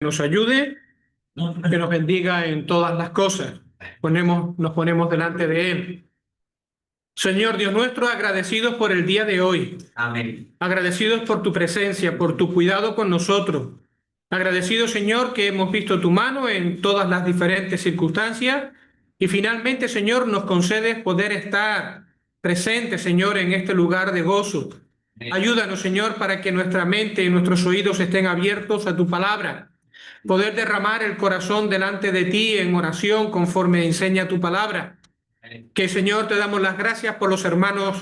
nos ayude, que nos bendiga en todas las cosas. Nos ponemos delante de Él. Señor Dios nuestro, agradecidos por el día de hoy. Amén. Agradecidos por tu presencia, por tu cuidado con nosotros. Agradecidos, Señor, que hemos visto tu mano en todas las diferentes circunstancias. Y finalmente, Señor, nos concedes poder estar presentes, Señor, en este lugar de gozo. Ayúdanos, Señor, para que nuestra mente y nuestros oídos estén abiertos a tu palabra. Poder derramar el corazón delante de ti en oración conforme enseña tu palabra. Que, Señor, te damos las gracias por los hermanos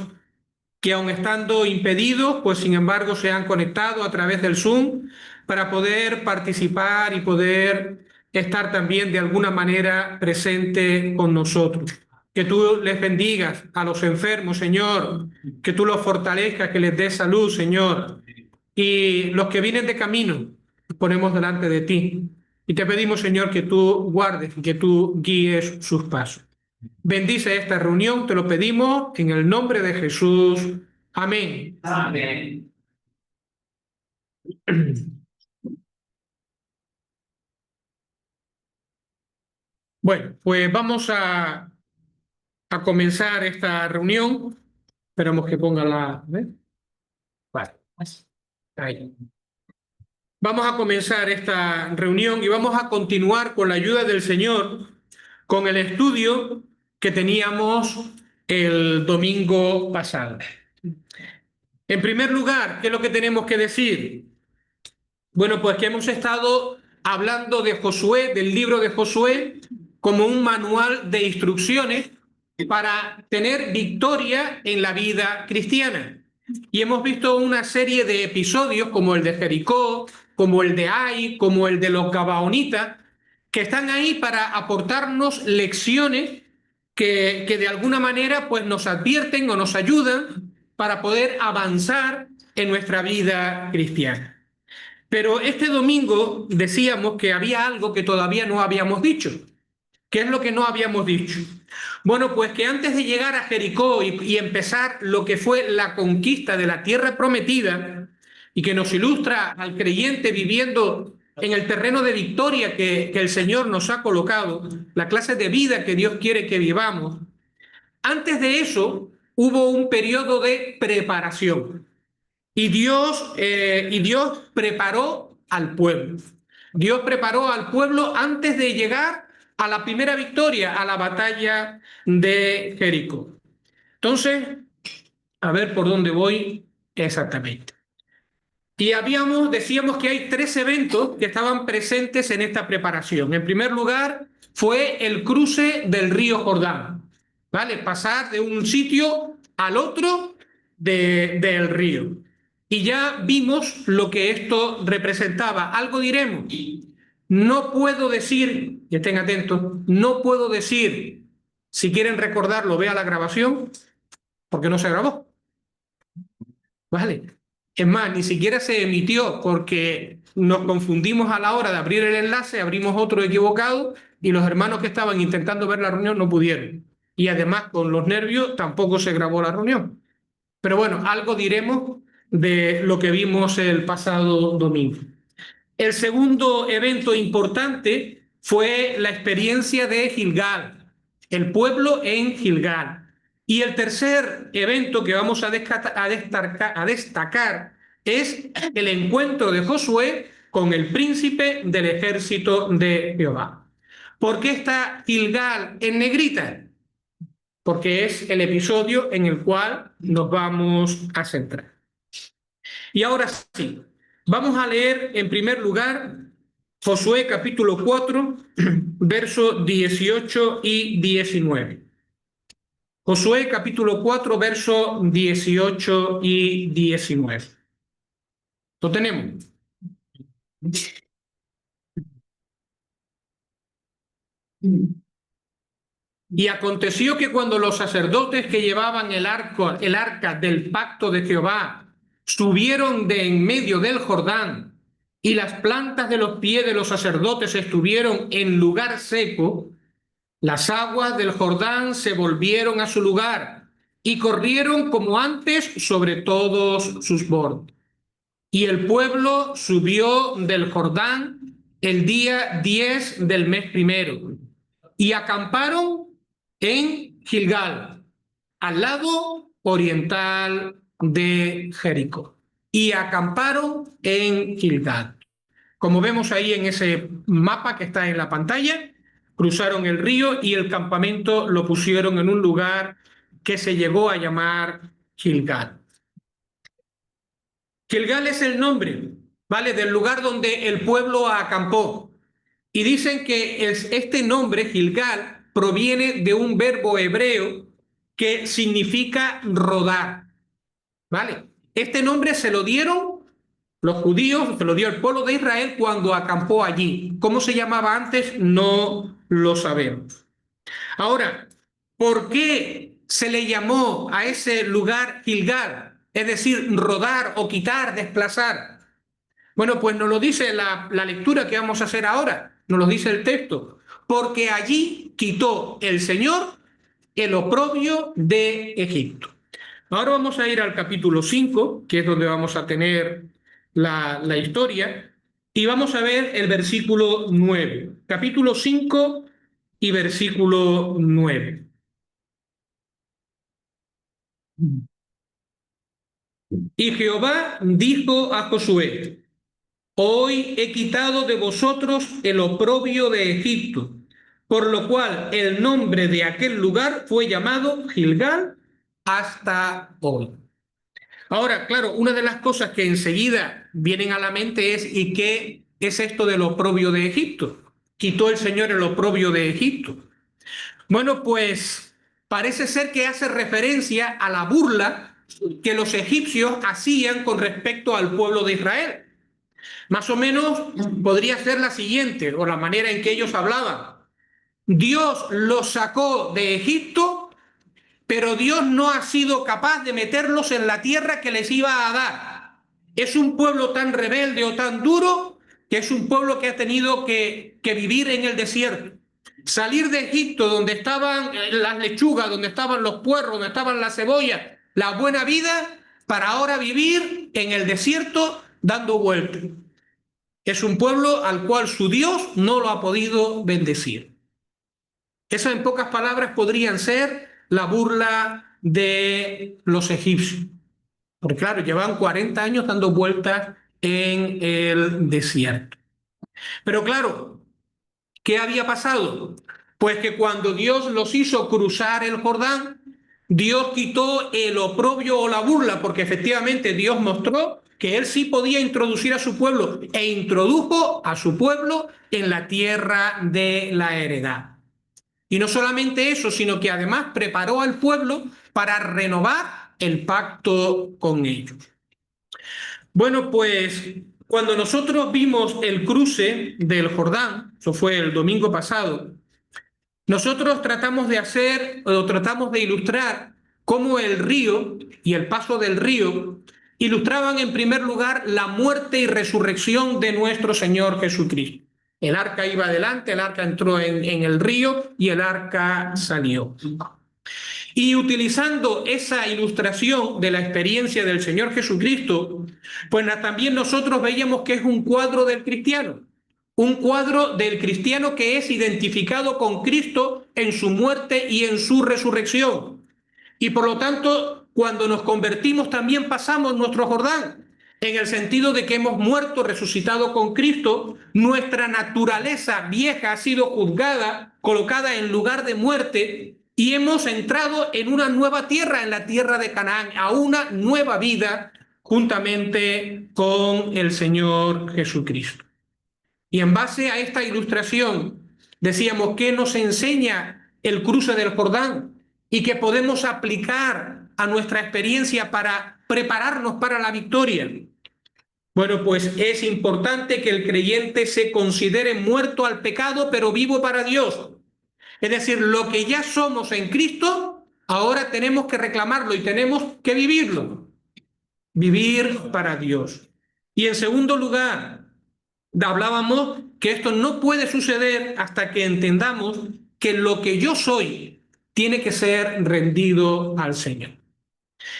que, aun estando impedidos, pues sin embargo se han conectado a través del Zoom para poder participar y poder estar también de alguna manera presente con nosotros. Que tú les bendigas a los enfermos, Señor, que tú los fortalezcas, que les des salud, Señor. Y los que vienen de camino, ponemos delante de ti. Y te pedimos, Señor, que tú guardes y que tú guíes sus pasos. Bendice esta reunión, te lo pedimos en el nombre de Jesús. Amén. Amén. Bueno, pues vamos a comenzar esta reunión. Esperamos que ponga la... ¿ves? Vale. Ahí. Vamos a comenzar esta reunión y vamos a continuar con la ayuda del Señor con el estudio que teníamos el domingo pasado. En primer lugar, ¿qué es lo que tenemos que decir? Bueno, pues que hemos estado hablando de Josué, del libro de Josué, como un manual de instrucciones para tener victoria en la vida cristiana. Y hemos visto una serie de episodios como el de Jericó, como el de Ai, como el de los Gabaonitas, que están ahí para aportarnos lecciones que de alguna manera pues nos advierten o nos ayudan para poder avanzar en nuestra vida cristiana. Pero este domingo decíamos que había algo que todavía no habíamos dicho. ¿Qué es lo que no habíamos dicho? Bueno, pues que antes de llegar a Jericó y empezar lo que fue la conquista de la tierra prometida, y que nos ilustra al creyente viviendo en el terreno de victoria que el Señor nos ha colocado, la clase de vida que Dios quiere que vivamos, antes de eso hubo un periodo de preparación. Y Dios preparó al pueblo. Dios preparó al pueblo antes de llegar a la primera victoria, a la batalla de Jericó. Entonces, a ver por dónde voy exactamente. Y decíamos que hay 3 eventos que estaban presentes en esta preparación. En primer lugar, fue el cruce del río Jordán, ¿vale? Pasar de un sitio al otro del río. Y ya vimos lo que esto representaba. Algo diremos. No puedo decir, y estén atentos, no puedo decir, si quieren recordarlo, vea la grabación, porque no se grabó. ¿Vale? Es más, ni siquiera se emitió porque nos confundimos a la hora de abrir el enlace, abrimos otro equivocado y los hermanos que estaban intentando ver la reunión no pudieron. Y además, con los nervios, tampoco se grabó la reunión. Pero bueno, algo diremos de lo que vimos el pasado domingo. El segundo evento importante fue la experiencia de Gilgal, el pueblo en Gilgal. Y el tercer evento que vamos a destacar es el encuentro de Josué con el príncipe del ejército de Jehová. ¿Por qué está Gilgal en negrita? Porque es el episodio en el cual nos vamos a centrar. Y ahora sí, vamos a leer en primer lugar Josué capítulo 4, versos 18 y 19. Josué capítulo 4, versos 18 y 19. ¿Lo tenemos? Y aconteció que cuando los sacerdotes que llevaban el arca del pacto de Jehová subieron de en medio del Jordán y las plantas de los pies de los sacerdotes estuvieron en lugar seco, las aguas del Jordán se volvieron a su lugar y corrieron como antes sobre todos sus bordes. Y el pueblo subió del Jordán el día 10 del mes primero, y acamparon en Gilgal, al lado oriental de Jericó. Y acamparon en Gilgal. Como vemos ahí en ese mapa que está en la pantalla, cruzaron el río y el campamento lo pusieron en un lugar que se llegó a llamar Gilgal. Gilgal es el nombre, ¿vale?, del lugar donde el pueblo acampó. Y dicen que este nombre, Gilgal, proviene de un verbo hebreo que significa rodar, ¿vale? Este nombre se lo dieron los judíos, se lo dio el pueblo de Israel cuando acampó allí. ¿Cómo se llamaba antes? No lo sabemos. Ahora, ¿por qué se le llamó a ese lugar Gilgal? Es decir, rodar o quitar, desplazar. Bueno, pues nos lo dice la lectura que vamos a hacer ahora, nos lo dice el texto. Porque allí quitó el Señor el oprobio de Egipto. Ahora vamos a ir al capítulo 5, que es donde vamos a tener la historia, y vamos a ver el versículo 9. Capítulo 5 y versículo 9. Y Jehová dijo a Josué: Hoy he quitado de vosotros el oprobio de Egipto, por lo cual el nombre de aquel lugar fue llamado Gilgal hasta hoy. Ahora, claro, una de las cosas que enseguida vienen a la mente es: ¿y qué es esto del oprobio de Egipto? ¿Quitó el Señor el oprobio de Egipto? Bueno, pues parece ser que hace referencia a la burla que los egipcios hacían con respecto al pueblo de Israel. Más o menos podría ser la siguiente, o la manera en que ellos hablaban. Dios los sacó de Egipto, pero Dios no ha sido capaz de meterlos en la tierra que les iba a dar. Es un pueblo tan rebelde o tan duro que es un pueblo que ha tenido que vivir en el desierto. Salir de Egipto, donde estaban las lechugas, donde estaban los puerros, donde estaban las cebollas, la buena vida, para ahora vivir en el desierto dando vueltas. Es un pueblo al cual su Dios no lo ha podido bendecir. Esas, en pocas palabras, podrían ser la burla de los egipcios. Porque claro, llevan 40 años dando vueltas en el desierto. Pero claro, ¿qué había pasado? Pues que cuando Dios los hizo cruzar el Jordán, Dios quitó el oprobio o la burla, porque efectivamente Dios mostró que Él sí podía introducir a su pueblo, e introdujo a su pueblo en la tierra de la heredad. Y no solamente eso, sino que además preparó al pueblo para renovar el pacto con ellos. Bueno, pues cuando nosotros vimos el cruce del Jordán, eso fue el domingo pasado, nosotros tratamos de hacer o tratamos de ilustrar cómo el río y el paso del río ilustraban en primer lugar la muerte y resurrección de nuestro Señor Jesucristo. El arca iba adelante, el arca entró en el río y el arca salió. Y utilizando esa ilustración de la experiencia del Señor Jesucristo, pues también nosotros veíamos que es un cuadro del cristiano. Un cuadro del cristiano que es identificado con Cristo en su muerte y en su resurrección. Y por lo tanto, cuando nos convertimos también pasamos nuestro Jordán, en el sentido de que hemos muerto, resucitado con Cristo, nuestra naturaleza vieja ha sido juzgada, colocada en lugar de muerte, y hemos entrado en una nueva tierra, en la tierra de Canaán, a una nueva vida juntamente con el Señor Jesucristo. Y en base a esta ilustración, decíamos que nos enseña el cruce del Jordán y que podemos aplicar a nuestra experiencia para prepararnos para la victoria. Bueno, pues es importante que el creyente se considere muerto al pecado, pero vivo para Dios. Es decir, lo que ya somos en Cristo, ahora tenemos que reclamarlo y tenemos que vivirlo. Vivir para Dios. Y en segundo lugar, hablábamos que esto no puede suceder hasta que entendamos que lo que yo soy tiene que ser rendido al Señor.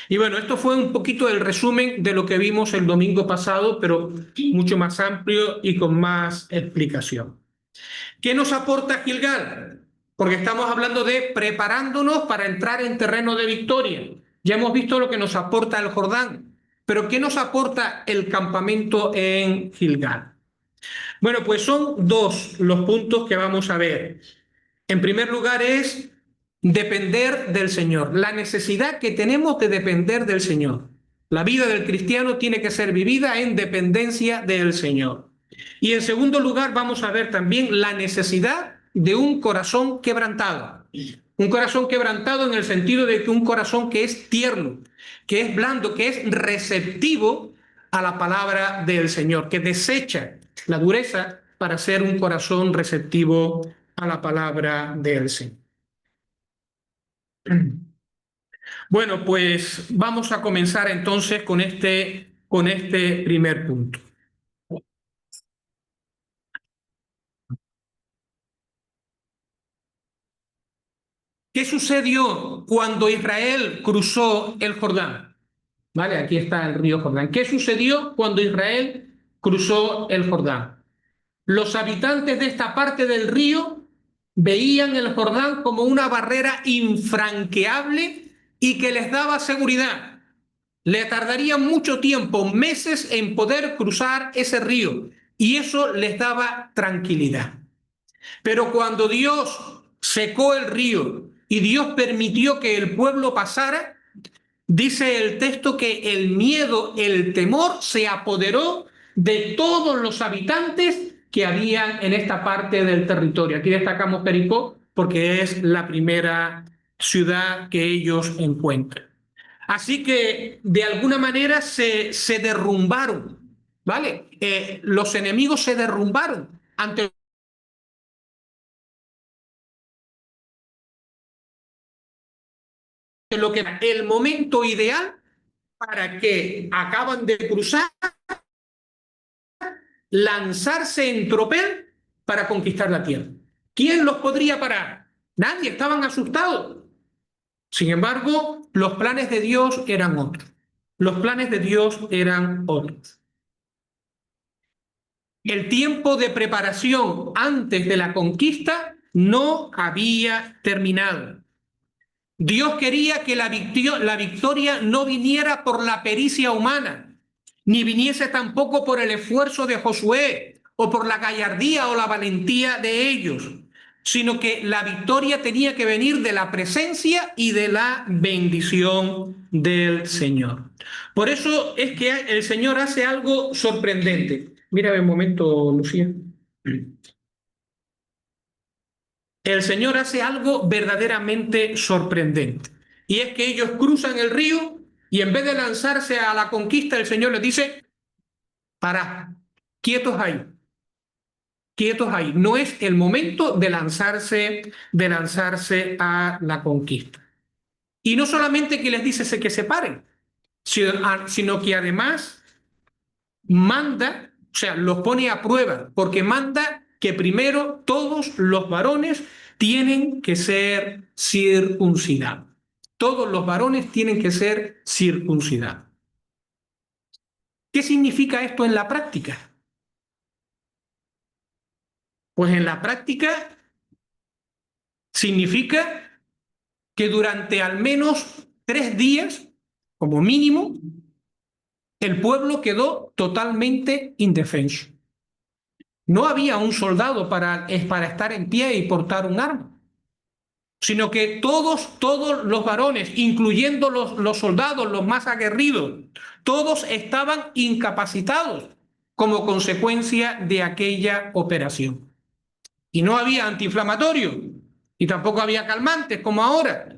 Y bueno, esto fue un poquito el resumen de lo que vimos el domingo pasado, pero mucho más amplio y con más explicación. ¿Qué nos aporta Gilgal? Porque estamos hablando de preparándonos para entrar en terreno de victoria. Ya hemos visto lo que nos aporta el Jordán, pero ¿qué nos aporta el campamento en Gilgal? Bueno, pues son dos los puntos que vamos a ver. En primer lugar es depender del Señor, la necesidad que tenemos de depender del Señor. La vida del cristiano tiene que ser vivida en dependencia del Señor. Y en segundo lugar vamos a ver también la necesidad de un corazón quebrantado. Un corazón quebrantado en el sentido de que un corazón que es tierno, que es blando, que es receptivo a la palabra del Señor, que desecha la dureza para ser un corazón receptivo a la palabra del Señor. Bueno, pues vamos a comenzar entonces con este primer punto. ¿Qué sucedió cuando Israel cruzó el Jordán? Vale, aquí está el río Jordán. ¿Qué sucedió cuando Israel cruzó el Jordán? Los habitantes de esta parte del río veían el Jordán como una barrera infranqueable y que les daba seguridad. Le tardaría mucho tiempo, meses, en poder cruzar ese río y eso les daba tranquilidad. Pero cuando Dios secó el río y Dios permitió que el pueblo pasara, dice el texto que el miedo, el temor se apoderó de todos los habitantes que habían en esta parte del territorio. Aquí destacamos Jericó porque es la primera ciudad que ellos encuentran. Así que de alguna manera se derrumbaron, ¿vale? Los enemigos se derrumbaron ante lo que era el momento ideal para que acaban de cruzar, lanzarse en tropel para conquistar la tierra. ¿Quién los podría parar? Nadie, estaban asustados. Sin embargo, los planes de Dios eran otros. Los planes de Dios eran otros. El tiempo de preparación antes de la conquista no había terminado. Dios quería que la victoria no viniera por la pericia humana, ni viniese tampoco por el esfuerzo de Josué o por la gallardía o la valentía de ellos, sino que la victoria tenía que venir de la presencia y de la bendición del Señor. Por eso es que el Señor hace algo sorprendente. Mira un momento, Lucía. El Señor hace algo verdaderamente sorprendente. Y es que ellos cruzan el río y en vez de lanzarse a la conquista, el Señor les dice, pará, quietos ahí, quietos ahí. No es el momento de lanzarse a la conquista. Y no solamente que les dice que se paren, sino que además manda, o sea, los pone a prueba, porque manda que primero todos los varones tienen que ser circuncidados. Todos los varones tienen que ser circuncidados. ¿Qué significa esto en la práctica? Pues en la práctica significa que durante al menos 3 días, como mínimo, el pueblo quedó totalmente indefenso. No había un soldado para estar en pie y portar un arma, sino que todos los varones, incluyendo los soldados, los más aguerridos, todos estaban incapacitados como consecuencia de aquella operación. Y no había antiinflamatorio y tampoco había calmantes como ahora.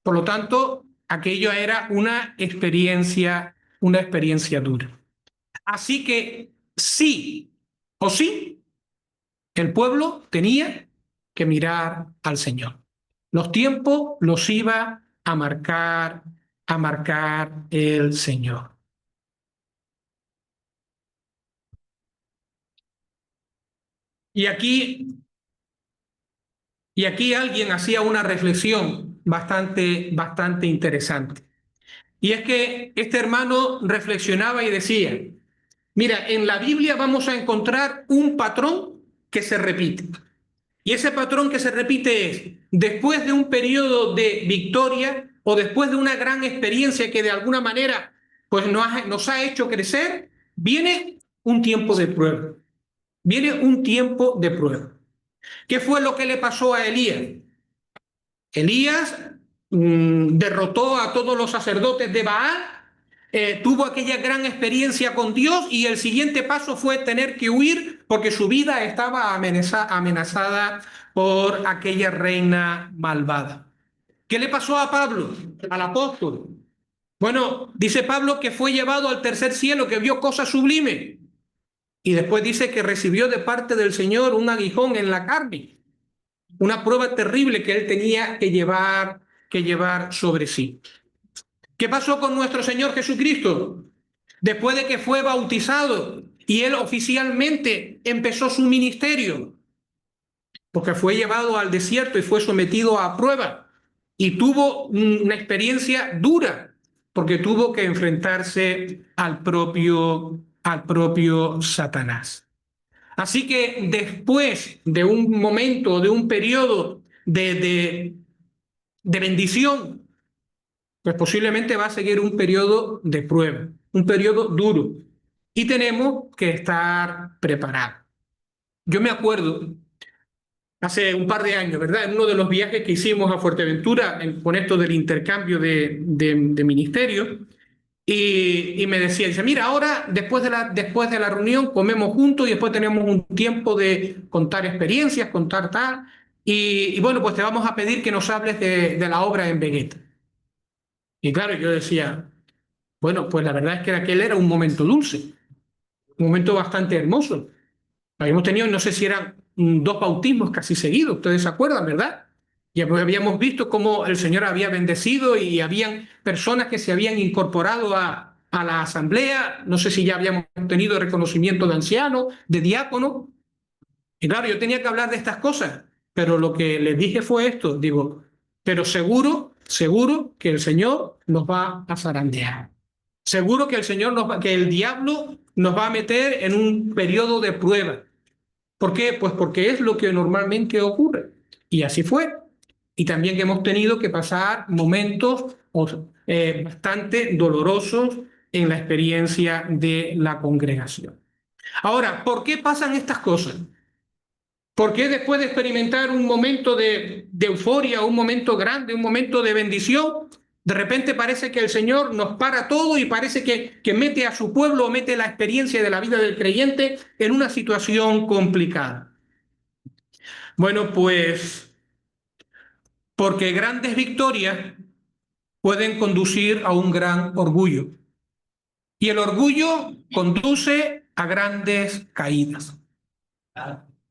Por lo tanto, aquello era una experiencia dura. Así que sí o sí, el pueblo tenía que mirar al Señor. Los tiempos los iba a marcar el Señor. Y aquí, alguien hacía una reflexión bastante interesante. Y es que este hermano reflexionaba y decía, mira, en la Biblia vamos a encontrar un patrón que se repite. Y ese patrón que se repite es, después de un periodo de victoria o después de una gran experiencia que de alguna manera pues nos ha hecho crecer, viene un tiempo de prueba. Viene un tiempo de prueba. ¿Qué fue lo que le pasó a Elías? Elías derrotó a todos los sacerdotes de Baal, tuvo aquella gran experiencia con Dios y el siguiente paso fue tener que huir porque su vida estaba amenazada por aquella reina malvada. ¿Qué le pasó a Pablo, al apóstol? Bueno, dice Pablo que fue llevado al tercer cielo, que vio cosas sublimes. Y después dice que recibió de parte del Señor un aguijón en la carne, una prueba terrible que él tenía que llevar sobre sí. ¿Qué pasó con nuestro Señor Jesucristo? Después de que fue bautizado y él oficialmente empezó su ministerio, porque fue llevado al desierto y fue sometido a prueba y tuvo una experiencia dura, porque tuvo que enfrentarse al propio Satanás. Así que después de un momento, de un periodo de bendición, pues posiblemente va a seguir un periodo de prueba, un periodo duro. Y tenemos que estar preparados. Yo me acuerdo hace un par de años, ¿verdad? En uno de los viajes que hicimos a Fuerteventura, con esto del intercambio de ministerio, y me decía, dice, mira, ahora después de la reunión comemos juntos y después tenemos un tiempo de contar experiencias, contar tal, y bueno, pues te vamos a pedir que nos hables de la obra en Vegeta. Y claro, yo decía, bueno, pues la verdad es que aquel era un momento dulce, un momento bastante hermoso. Habíamos tenido, no sé si eran dos bautismos casi seguidos, ustedes se acuerdan, ¿verdad? Y habíamos visto cómo el Señor había bendecido y habían personas que se habían incorporado a la asamblea, no sé si ya habíamos tenido reconocimiento de anciano, de diácono. Y claro, yo tenía que hablar de estas cosas, pero lo que les dije fue esto, digo, pero seguro, seguro que el Señor nos va a zarandear. Seguro que que el diablo nos va a meter en un periodo de prueba. ¿Por qué? Pues porque es lo que normalmente ocurre. Y así fue. Y también que hemos tenido que pasar momentos bastante dolorosos en la experiencia de la congregación. Ahora, ¿por qué pasan estas cosas? ¿Por qué después de experimentar un momento de euforia, un momento grande, un momento de bendición, de repente parece que el Señor nos para todo y parece que mete a su pueblo, mete la experiencia de la vida del creyente en una situación complicada? Bueno, pues porque grandes victorias pueden conducir a un gran orgullo. Y el orgullo conduce a grandes caídas.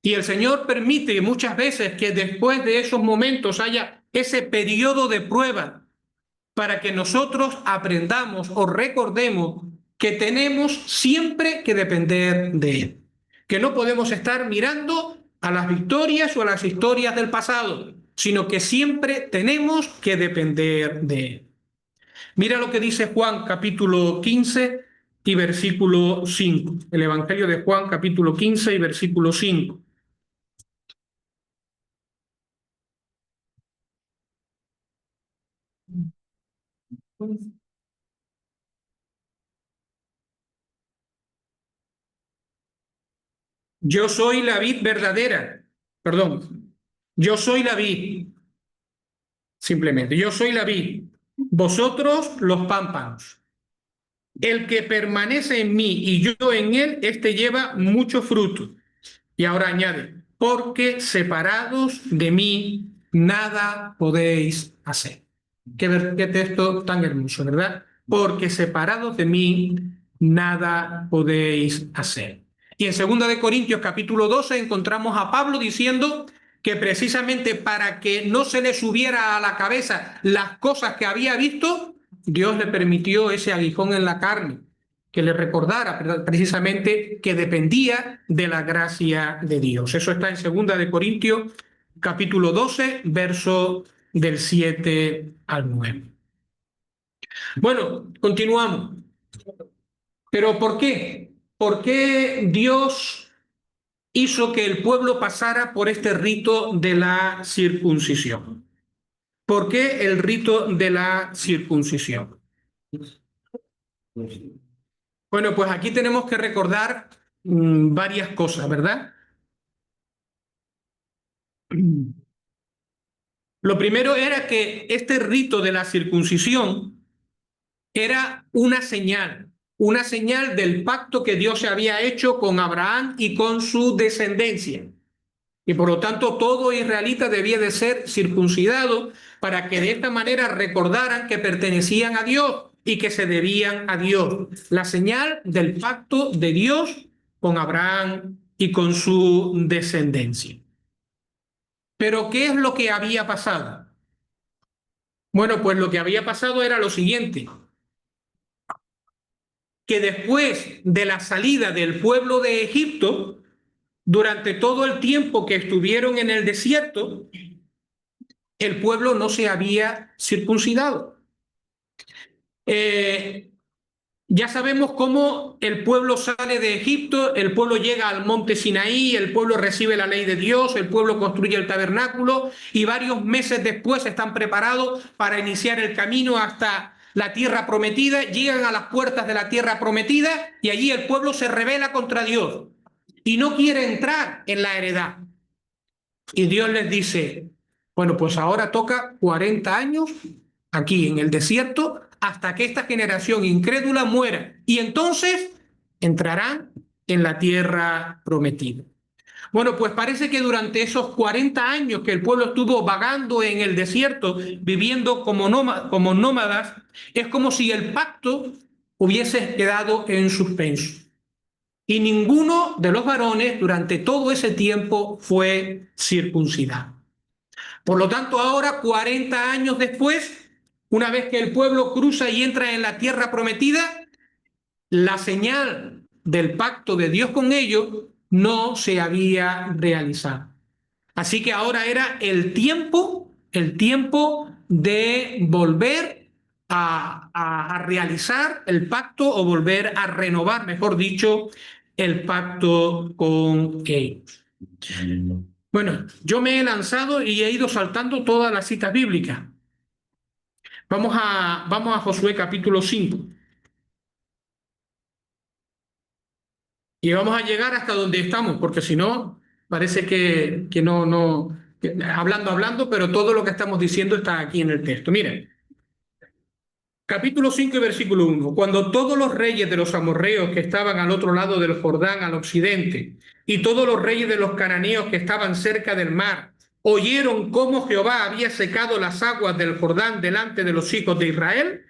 Y el Señor permite muchas veces que después de esos momentos haya ese periodo de prueba para que nosotros aprendamos o recordemos que tenemos siempre que depender de Él. Que no podemos estar mirando a las victorias o a las historias del pasado, sino que siempre tenemos que depender de Él. Mira lo que dice Juan capítulo 15 y versículo 5. El Evangelio de Juan capítulo 15 y versículo 5. Yo soy la vid verdadera. Perdón. Yo soy la vid. Simplemente. Yo soy la vid. Vosotros los pámpanos. El que permanece en mí y yo en él, este lleva mucho fruto. Y ahora añade, porque separados de mí nada podéis hacer. Qué texto tan hermoso, ¿verdad? Porque separados de mí nada podéis hacer. Y en 2 Corintios capítulo 12 encontramos a Pablo diciendo que precisamente para que no se le subiera a la cabeza las cosas que había visto, Dios le permitió ese aguijón en la carne, que le recordara precisamente que dependía de la gracia de Dios. Eso está en 2 Corintios capítulo 12, verso del 7 al 9. Bueno, continuamos. ¿Pero por qué? ¿Por qué Dios hizo que el pueblo pasara por este rito de la circuncisión? ¿Por qué el rito de la circuncisión? Bueno, pues aquí tenemos que recordar varias cosas, ¿verdad? Lo primero era que este rito de la circuncisión era una señal del pacto que Dios se había hecho con Abraham y con su descendencia. Y por lo tanto todo israelita debía de ser circuncidado para que de esta manera recordaran que pertenecían a Dios y que se debían a Dios. La señal del pacto de Dios con Abraham y con su descendencia. Pero ¿qué es lo que había pasado? Bueno, pues lo que había pasado era lo siguiente, que después de la salida del pueblo de Egipto, durante todo el tiempo que estuvieron en el desierto, el pueblo no se había circuncidado. Eh, ya sabemos cómo el pueblo sale de Egipto, el pueblo llega al monte Sinaí, el pueblo recibe la ley de Dios, el pueblo construye el tabernáculo y varios meses después están preparados para iniciar el camino hasta la tierra prometida, llegan a las puertas de la tierra prometida y allí el pueblo se rebela contra Dios y no quiere entrar en la heredad. Y Dios les dice, bueno, pues ahora toca 40 años aquí en el desierto hasta que esta generación incrédula muera. Y entonces entrarán en la tierra prometida. Bueno, pues parece que durante esos 40 años que el pueblo estuvo vagando en el desierto, viviendo como nómadas, es como si el pacto hubiese quedado en suspenso. Y ninguno de los varones durante todo ese tiempo fue circuncidado. Por lo tanto, ahora, 40 años después, una vez que el pueblo cruza y entra en la tierra prometida, la señal del pacto de Dios con ellos no se había realizado. Así que ahora era el tiempo de volver a realizar el pacto o volver a renovar, mejor dicho, el pacto con ellos. Bueno, yo me he lanzado y he ido saltando todas las citas bíblicas. Vamos a Josué capítulo 5 y vamos a llegar hasta donde estamos, porque si no, parece que hablando, pero todo lo que estamos diciendo está aquí en el texto. Miren, capítulo 5 y versículo 1. Cuando todos los reyes de los amorreos que estaban al otro lado del Jordán, al occidente, y todos los reyes de los cananeos que estaban cerca del mar, oyeron cómo Jehová había secado las aguas del Jordán delante de los hijos de Israel,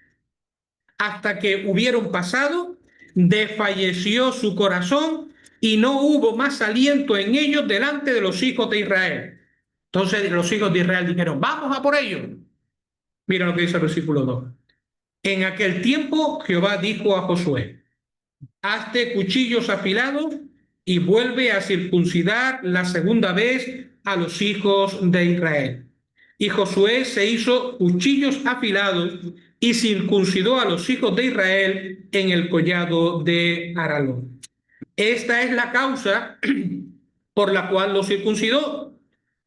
hasta que hubieron pasado, desfalleció su corazón y no hubo más aliento en ellos delante de los hijos de Israel. Entonces los hijos de Israel dijeron, vamos a por ellos. Mira lo que dice el versículo 2. En aquel tiempo Jehová dijo a Josué, hazte cuchillos afilados y vuelve a circuncidar la segunda vez a los hijos de Israel. Y Josué se hizo cuchillos afilados y circuncidó a los hijos de Israel en el collado de Aralón. Esta es la causa por la cual los circuncidó.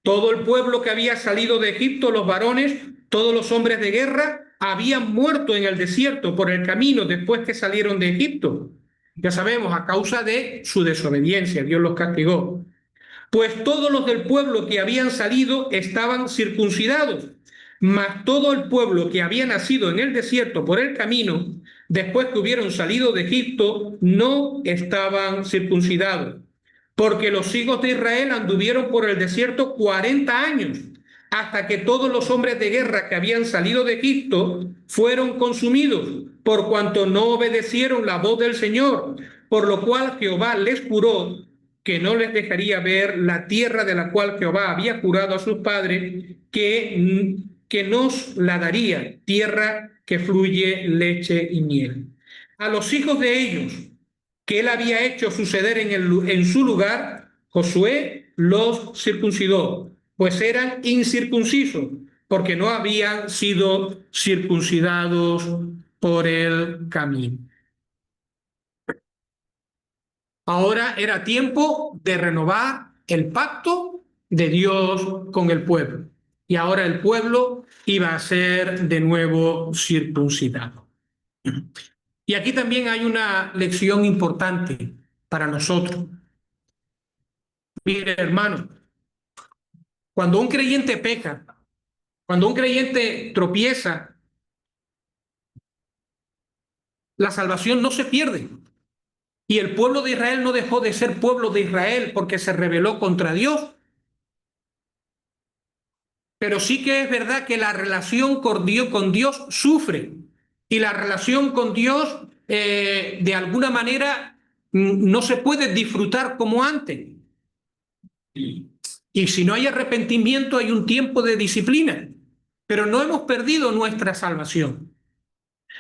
Todo el pueblo que había salido de Egipto, los varones, todos los hombres de guerra, habían muerto en el desierto por el camino después que salieron de Egipto. Ya sabemos, a causa de su desobediencia, Dios los castigó. Pues todos los del pueblo que habían salido estaban circuncidados, mas todo el pueblo que había nacido en el desierto por el camino, después que hubieron salido de Egipto, no estaban circuncidados, porque los hijos de Israel anduvieron por el desierto 40 años, hasta que todos los hombres de guerra que habían salido de Egipto fueron consumidos, por cuanto no obedecieron la voz del Señor, por lo cual Jehová les juró que no les dejaría ver la tierra de la cual Jehová había jurado a sus padres, que nos la daría, tierra que fluye leche y miel. A los hijos de ellos, que él había hecho suceder en su lugar, Josué los circuncidó, pues eran incircuncisos, porque no habían sido circuncidados por el camino. Ahora era tiempo de renovar el pacto de Dios con el pueblo. Y ahora el pueblo iba a ser de nuevo circuncidado. Y aquí también hay una lección importante para nosotros. Mire, hermano, cuando un creyente peca, cuando un creyente tropieza, la salvación no se pierde. Y el pueblo de Israel no dejó de ser pueblo de Israel porque se rebeló contra Dios. Pero sí que es verdad que la relación con Dios sufre. Y la relación con Dios, de alguna manera, no se puede disfrutar como antes. Y si no hay arrepentimiento, hay un tiempo de disciplina. Pero no hemos perdido nuestra salvación.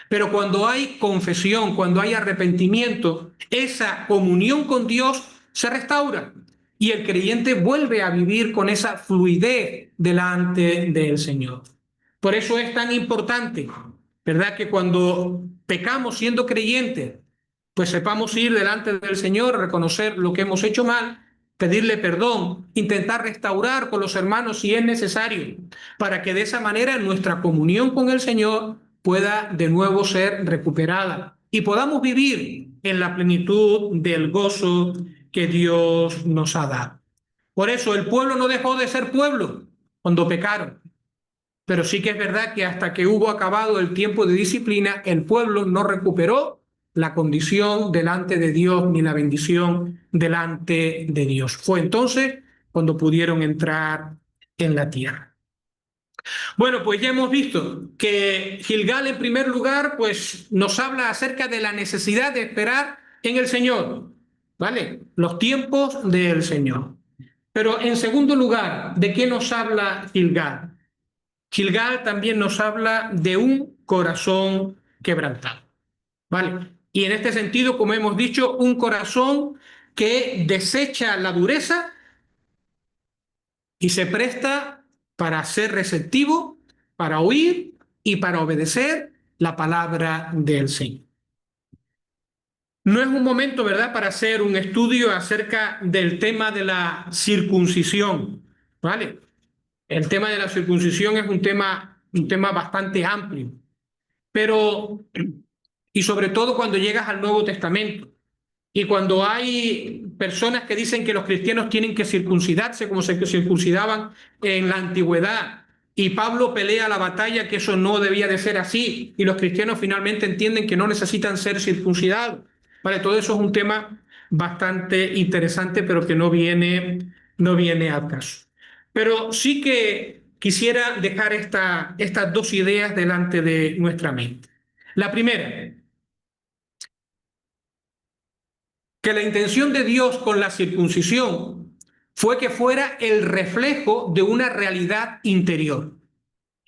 Pero cuando hay confesión, cuando hay arrepentimiento, esa comunión con Dios se restaura y el creyente vuelve a vivir con esa fluidez delante del Señor. Por eso es tan importante, ¿verdad? Que cuando pecamos siendo creyentes, pues sepamos ir delante del Señor, reconocer lo que hemos hecho mal, pedirle perdón, intentar restaurar con los hermanos si es necesario, para que de esa manera nuestra comunión con el Señor pueda de nuevo ser recuperada y podamos vivir en la plenitud del gozo que Dios nos ha dado. Por eso el pueblo no dejó de ser pueblo cuando pecaron, pero sí que es verdad que hasta que hubo acabado el tiempo de disciplina, el pueblo no recuperó la condición delante de Dios ni la bendición delante de Dios. Fue entonces cuando pudieron entrar en la tierra. Bueno, pues ya hemos visto que Gilgal, en primer lugar, pues nos habla acerca de la necesidad de esperar en el Señor, ¿vale? Los tiempos del Señor. Pero en segundo lugar, ¿de qué nos habla Gilgal? Gilgal también nos habla de un corazón quebrantado, ¿vale? Y en este sentido, como hemos dicho, un corazón que desecha la dureza y se presta para ser receptivo, para oír y para obedecer la palabra del Señor. No es un momento, ¿verdad?, para hacer un estudio acerca del tema de la circuncisión, ¿vale? El tema de la circuncisión es un tema bastante amplio, pero, y sobre todo cuando llegas al Nuevo Testamento, y cuando hay personas que dicen que los cristianos tienen que circuncidarse como se circuncidaban en la antigüedad, y Pablo pelea la batalla que eso no debía de ser así, y los cristianos finalmente entienden que no necesitan ser circuncidados. Vale, todo eso es un tema bastante interesante, pero que no viene al caso. Pero sí que quisiera dejar estas dos ideas delante de nuestra mente. La primera, que la intención de Dios con la circuncisión fue que fuera el reflejo de una realidad interior.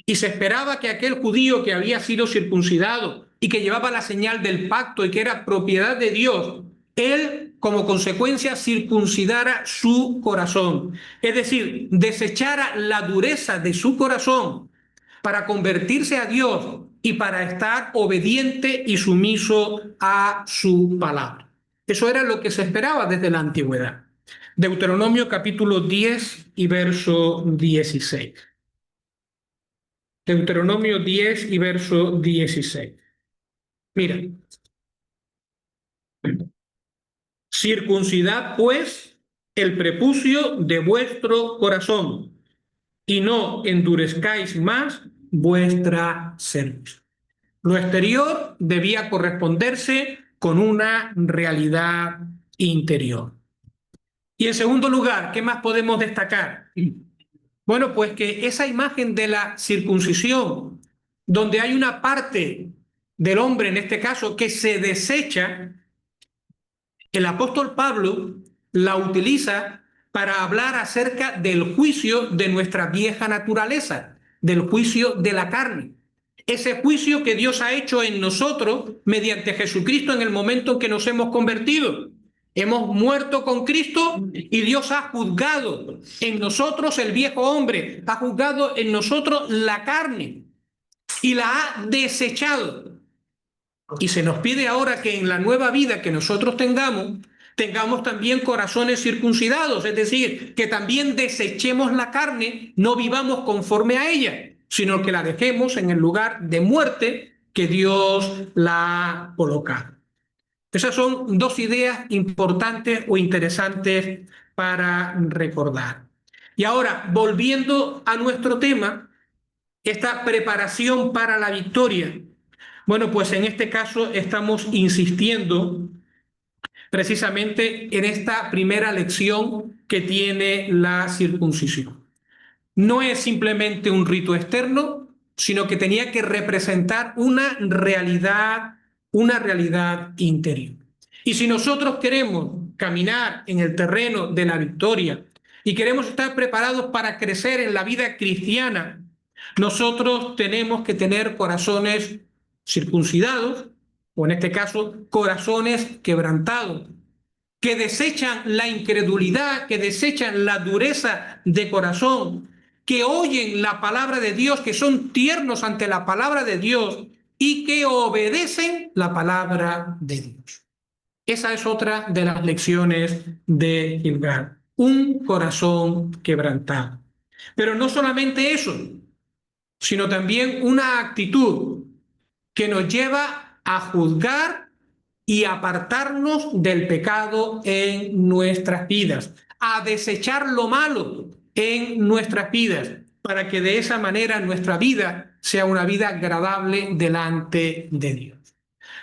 Y se esperaba que aquel judío que había sido circuncidado y que llevaba la señal del pacto y que era propiedad de Dios, él como consecuencia circuncidara su corazón. Es decir, desechara la dureza de su corazón para convertirse a Dios y para estar obediente y sumiso a su palabra. Eso era lo que se esperaba desde la antigüedad. Deuteronomio capítulo 10 y verso 16. Deuteronomio 10 y verso 16. Mira, circuncidad pues el prepucio de vuestro corazón y no endurezcáis más vuestra cerviz. Lo exterior debía corresponderse con una realidad interior. Y en segundo lugar, ¿qué más podemos destacar? Bueno, pues que esa imagen de la circuncisión, donde hay una parte del hombre, en este caso, que se desecha, el apóstol Pablo la utiliza para hablar acerca del juicio de nuestra vieja naturaleza, del juicio de la carne. Ese juicio que Dios ha hecho en nosotros mediante Jesucristo en el momento en que nos hemos convertido. Hemos muerto con Cristo y Dios ha juzgado en nosotros el viejo hombre, ha juzgado en nosotros la carne y la ha desechado. Y se nos pide ahora que en la nueva vida que nosotros tengamos también corazones circuncidados, es decir, que también desechemos la carne, no vivamos conforme a ella, sino que la dejemos en el lugar de muerte que Dios la ha colocado. Esas son dos ideas importantes o interesantes para recordar. Y ahora, volviendo a nuestro tema, esta preparación para la victoria. Bueno, pues en este caso estamos insistiendo precisamente en esta primera lección que tiene la circuncisión. No es simplemente un rito externo, sino que tenía que representar una realidad interior. Y si nosotros queremos caminar en el terreno de la victoria y queremos estar preparados para crecer en la vida cristiana, nosotros tenemos que tener corazones circuncidados, o en este caso, corazones quebrantados, que desechan la incredulidad, que desechan la dureza de corazón, que oyen la palabra de Dios, que son tiernos ante la palabra de Dios y que obedecen la palabra de Dios. Esa es otra de las lecciones de Gilgal, un corazón quebrantado. Pero no solamente eso, sino también una actitud que nos lleva a juzgar y apartarnos del pecado en nuestras vidas, a desechar lo malo en nuestras vidas, para que de esa manera nuestra vida sea una vida agradable delante de Dios.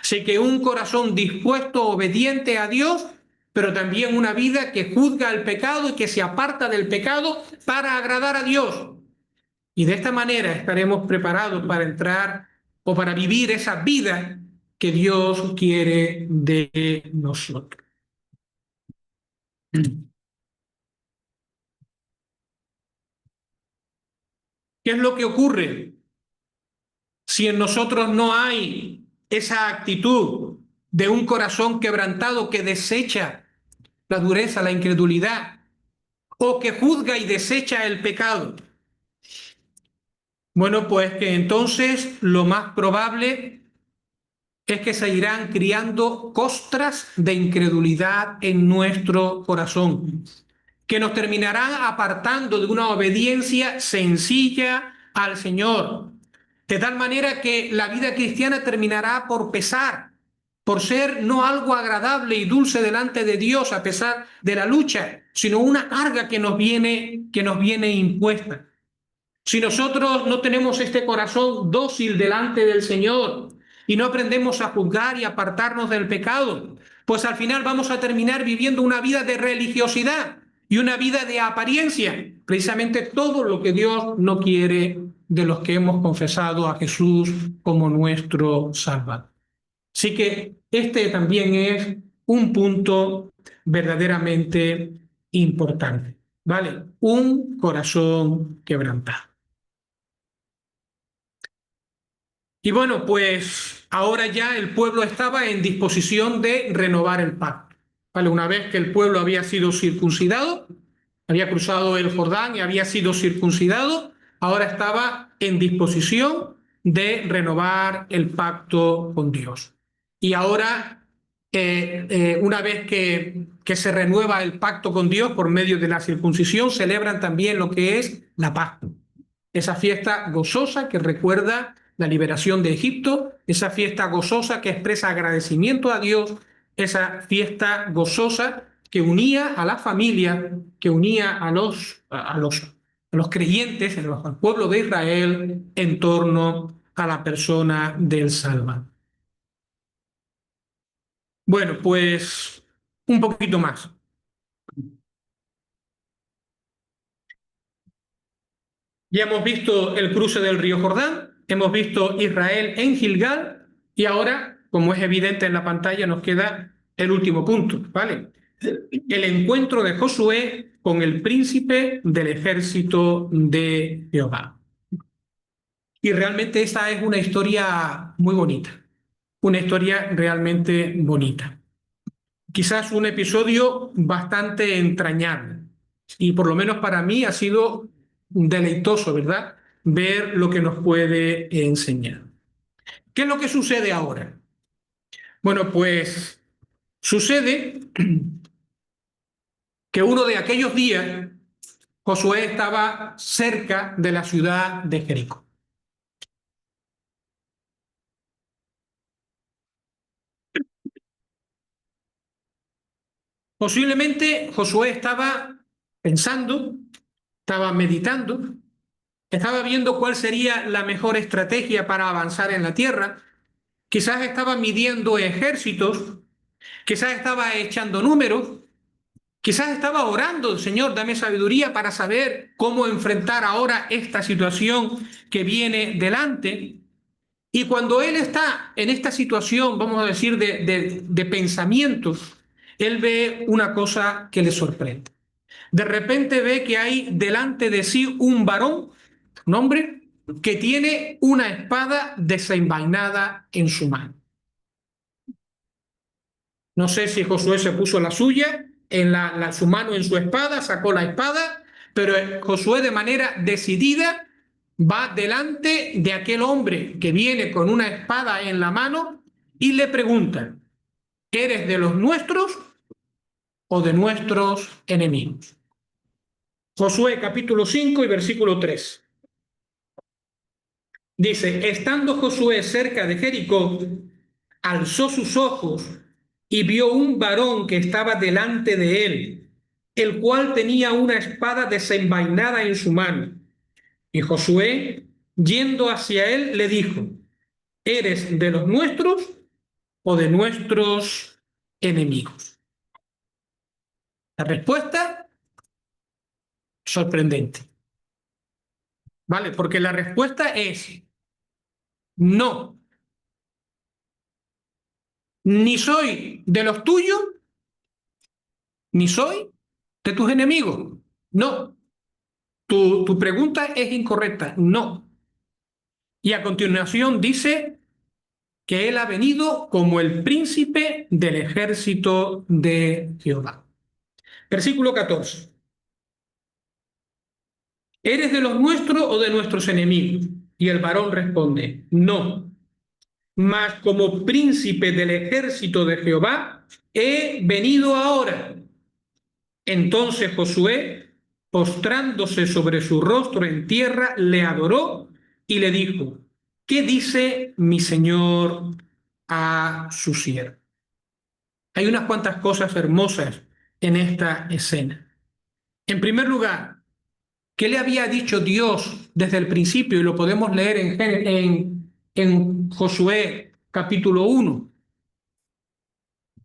Así que un corazón dispuesto, obediente a Dios, pero también una vida que juzga el pecado y que se aparta del pecado para agradar a Dios. Y de esta manera estaremos preparados para entrar o para vivir esa vida que Dios quiere de nosotros. ¿Qué es lo que ocurre si en nosotros no hay esa actitud de un corazón quebrantado que desecha la dureza, la incredulidad, o que juzga y desecha el pecado? Bueno, pues que entonces lo más probable es que se irán criando costras de incredulidad en nuestro corazón, que nos terminarán apartando de una obediencia sencilla al Señor, de tal manera que la vida cristiana terminará por pesar, por ser no algo agradable y dulce delante de Dios a pesar de la lucha, sino una carga que nos viene impuesta. Si nosotros no tenemos este corazón dócil delante del Señor y no aprendemos a juzgar y apartarnos del pecado, pues al final vamos a terminar viviendo una vida de religiosidad y una vida de apariencia, precisamente todo lo que Dios no quiere de los que hemos confesado a Jesús como nuestro Salvador. Así que este también es un punto verdaderamente importante, ¿vale? Un corazón quebrantado. Y bueno, pues ahora ya el pueblo estaba en disposición de renovar el pacto. ¿Vale? Una vez que el pueblo había sido circuncidado, había cruzado el Jordán y había sido circuncidado, ahora estaba en disposición de renovar el pacto con Dios. Y ahora, una vez que se renueva el pacto con Dios por medio de la circuncisión, celebran también lo que es la Pascua, esa fiesta gozosa que recuerda la liberación de Egipto, esa fiesta gozosa que expresa agradecimiento a Dios, esa fiesta gozosa que unía a la familia, que unía a los creyentes, al pueblo de Israel en torno a la persona del Salvador. Bueno, pues un poquito más. Ya hemos visto el cruce del río Jordán, hemos visto Israel en Gilgal y ahora, como es evidente en la pantalla, nos queda el último punto, ¿vale? El encuentro de Josué con el príncipe del ejército de Jehová. Y realmente esta es una historia muy bonita, una historia realmente bonita. Quizás un episodio bastante entrañable y por lo menos para mí ha sido deleitoso, ¿verdad? Ver lo que nos puede enseñar. ¿Qué es lo que sucede ahora? Bueno, pues sucede que uno de aquellos días Josué estaba cerca de la ciudad de Jericó. Posiblemente Josué estaba pensando, estaba meditando, estaba viendo cuál sería la mejor estrategia para avanzar en la tierra. Quizás estaba midiendo ejércitos, quizás estaba echando números, quizás estaba orando, Señor, dame sabiduría para saber cómo enfrentar ahora esta situación que viene delante. Y cuando él está en esta situación, vamos a decir, de pensamientos, él ve una cosa que le sorprende. De repente ve que hay delante de sí un varón, un hombre, que tiene una espada desenvainada en su mano. No sé si Josué se puso la suya, su mano en su espada, sacó la espada, pero Josué de manera decidida va delante de aquel hombre que viene con una espada en la mano y le pregunta, ¿eres de los nuestros o de nuestros enemigos? Josué capítulo 5 y versículo 3. Dice, estando Josué cerca de Jericó, alzó sus ojos y vio un varón que estaba delante de él, el cual tenía una espada desenvainada en su mano. Y Josué, yendo hacia él, le dijo, ¿eres de los nuestros o de nuestros enemigos? La respuesta, sorprendente, ¿vale? Porque la respuesta es no, ni soy de los tuyos, ni soy de tus enemigos. No, tu pregunta es incorrecta. No. Y a continuación dice que él ha venido como el príncipe del ejército de Jehová. Versículo 14. ¿Eres de los nuestros o de nuestros enemigos? Y el varón responde, no, mas como príncipe del ejército de Jehová he venido ahora. Entonces Josué, postrándose sobre su rostro en tierra, le adoró y le dijo, ¿qué dice mi señor a su siervo? Hay unas cuantas cosas hermosas en esta escena. En primer lugar, ¿qué le había dicho Dios desde el principio? Y lo podemos leer en Josué capítulo 1.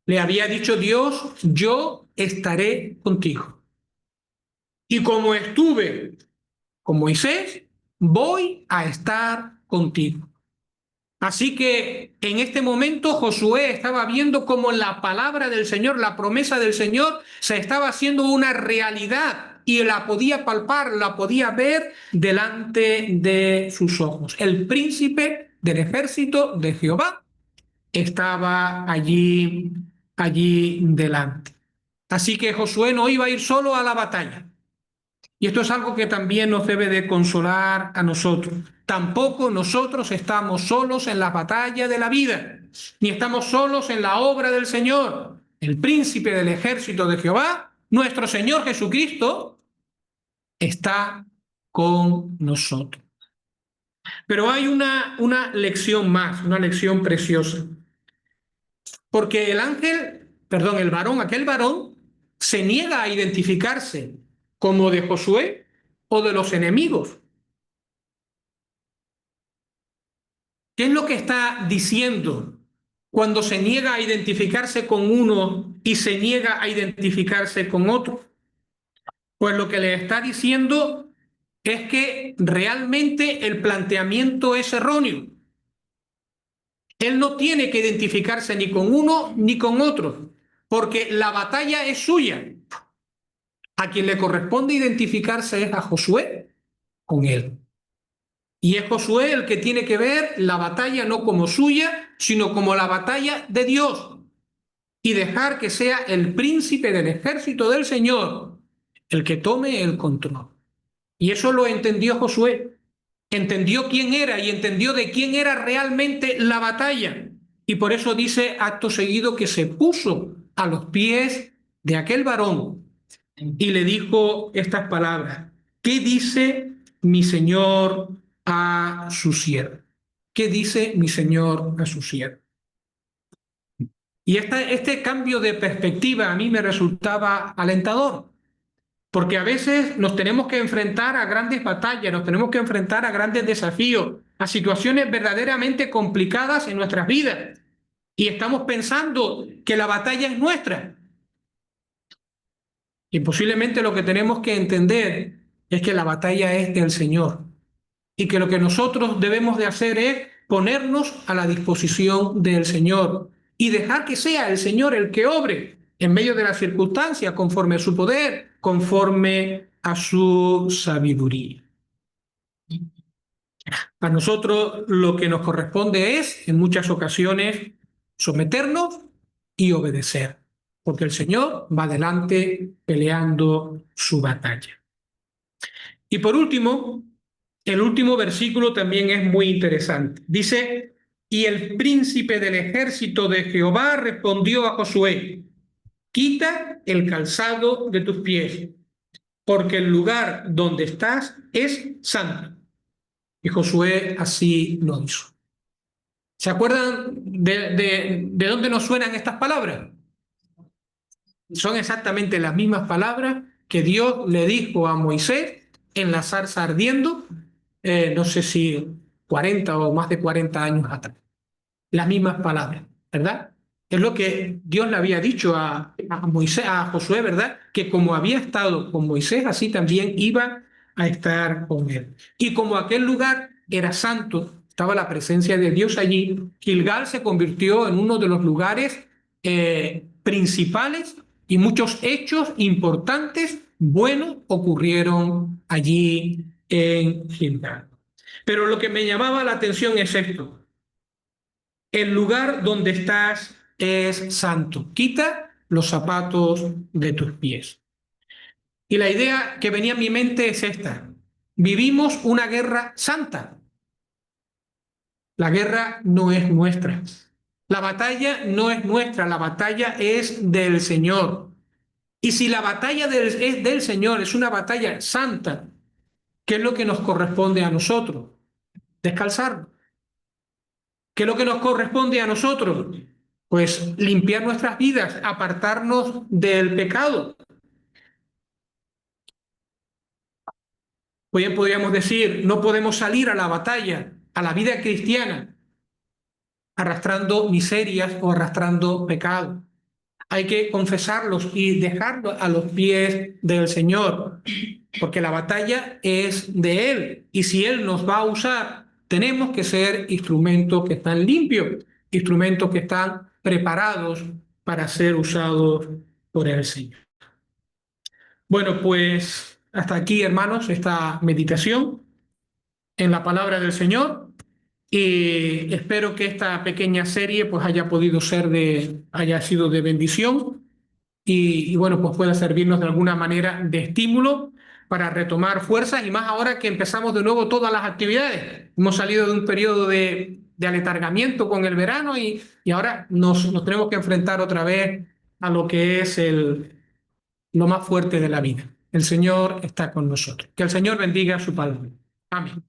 Le había dicho Dios, yo estaré contigo. Y como estuve con Moisés, voy a estar contigo. Así que en este momento Josué estaba viendo cómo la palabra del Señor, la promesa del Señor, se estaba haciendo una realidad y la podía palpar, la podía ver delante de sus ojos. El príncipe del ejército de Jehová estaba allí delante. Así que Josué no iba a ir solo a la batalla. Y esto es algo que también nos debe de consolar a nosotros. Tampoco nosotros estamos solos en la batalla de la vida, ni estamos solos en la obra del Señor. El príncipe del ejército de Jehová, nuestro Señor Jesucristo, está con nosotros. Pero hay una lección más, una lección preciosa. Porque el ángel, perdón, el varón, aquel varón, se niega a identificarse como de Josué o de los enemigos. ¿Qué es lo que está diciendo cuando se niega a identificarse con uno y se niega a identificarse con otro? Pues lo que le está diciendo es que realmente el planteamiento es erróneo. Él no tiene que identificarse ni con uno ni con otro, porque la batalla es suya. A quien le corresponde identificarse es a Josué con él. Y es Josué el que tiene que ver la batalla no como suya, sino como la batalla de Dios. Y dejar que sea el príncipe del ejército del Señor el que tome el control. Y eso lo entendió Josué. Entendió quién era y entendió de quién era realmente la batalla. Y por eso dice acto seguido que se puso a los pies de aquel varón y le dijo estas palabras: ¿qué dice mi señor a su siervo? ¿Qué dice mi señor a su siervo? Y este cambio de perspectiva a mí me resultaba alentador, porque a veces nos tenemos que enfrentar a grandes batallas, nos tenemos que enfrentar a grandes desafíos, a situaciones verdaderamente complicadas en nuestras vidas. Y estamos pensando que la batalla es nuestra. Y posiblemente lo que tenemos que entender es que la batalla es del Señor y que lo que nosotros debemos de hacer es ponernos a la disposición del Señor y dejar que sea el Señor el que obre en medio de las circunstancias, conforme a su poder, conforme a su sabiduría. A nosotros lo que nos corresponde es, en muchas ocasiones, someternos y obedecer, porque el Señor va adelante peleando su batalla. Y por último, el último versículo también es muy interesante. Dice: y el príncipe del ejército de Jehová respondió a Josué: quita el calzado de tus pies, porque el lugar donde estás es santo. Y Josué así lo hizo. ¿Se acuerdan de dónde nos suenan estas palabras? Son exactamente las mismas palabras que Dios le dijo a Moisés en la zarza ardiendo, no sé si 40 o más de 40 años atrás. Las mismas palabras, ¿verdad? Es lo que Dios le había dicho a Moisés, a Josué, ¿verdad? Que como había estado con Moisés, así también iba a estar con él. Y como aquel lugar era santo, estaba la presencia de Dios allí, Gilgal se convirtió en uno de los lugares principales, y muchos hechos importantes, buenos, ocurrieron allí en Gilgal. Pero lo que me llamaba la atención es esto: el lugar donde estás es santo. Quita los zapatos de tus pies. Y la idea que venía a mi mente es esta: vivimos una guerra santa. La guerra no es nuestra. La batalla no es nuestra, la batalla es del Señor. Y si la batalla es del Señor, es una batalla santa, ¿qué es lo que nos corresponde a nosotros? Descalzarnos. ¿Qué es lo que nos corresponde a nosotros? Pues limpiar nuestras vidas, apartarnos del pecado. Bien podríamos decir, no podemos salir a la batalla, a la vida cristiana, arrastrando miserias o arrastrando pecado. Hay que confesarlos y dejarlos a los pies del Señor, porque la batalla es de Él. Y si Él nos va a usar, tenemos que ser instrumentos que están limpios, instrumentos que están preparados para ser usados por el Señor. Bueno, pues hasta aquí, hermanos, esta meditación en la palabra del Señor. Y espero que esta pequeña serie pues haya sido de bendición y bueno, pues pueda servirnos de alguna manera de estímulo para retomar fuerzas, y más ahora que empezamos de nuevo todas las actividades. Hemos salido de un periodo de aletargamiento con el verano y ahora nos tenemos que enfrentar otra vez a lo que es lo más fuerte de la vida. El Señor está con nosotros. Que el Señor bendiga su palabra. Amén.